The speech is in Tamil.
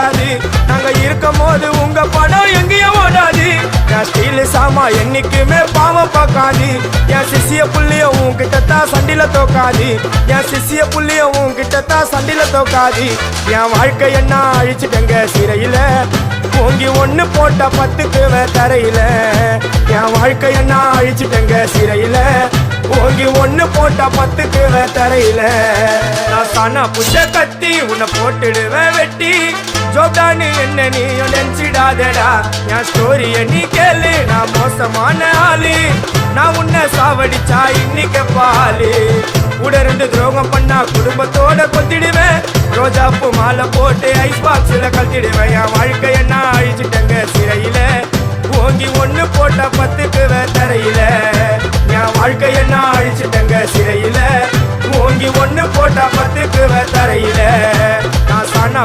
ஓடாது. நாங்க இருக்கும் போது உங்க படம் எங்கேயும் ஓடாது. என் ஸ்டீல் சாமா என்னைக்குமே பாவம் பார்க்காது. என் சிசிய புள்ளிய உன்கிட்டத்தான் சண்டில தோக்காது. என் சிசிய புள்ளிய உன்கிட்டத்தான் சண்டில தோக்காது. என் வாழ்க்கை என்ன அழிச்சுட்டங்க சிறையில, ஓங்கி ஒண்ணு போட்ட 10க்கு தரையில. என் வாழ்க்கை என்ன அழிச்சுட்டங்க சிறையில, ஓங்கி ஒண்ணு போட்ட 10க்கு தரையில. நான் சானா புஷ கத்தி உன்னை போட்டுடுவேன் வெட்டி. ஜோப்டானு என்ன நீ நினைச்சிடாதடா. என் ஸ்டோரிய நீ கேளு, நான் மோசமான ஆளு. நான் உன்னை சாவடிச்சா இன்னைக்கு பாலு. கூட 2 துரோகம் பண்ணா குடும்பத்தோட கொத்திடுவேன். ரோஜாப்பு மாலை போட்டு ஐஸ் பாக்ஸ்ல கழட்டிடுவேன். என் வாழ்க்கை என்ன அழிச்சுட்டங்க சிறையில, ஓங்கி ஒண்ணு போட்ட 10க்கு தரையில. என் வாழ்க்கை என்ன அழிச்சுட்டங்க சிறையில, ஓங்கி ஒண்ணு போட்ட 10க்கு தரையில. நான் சானா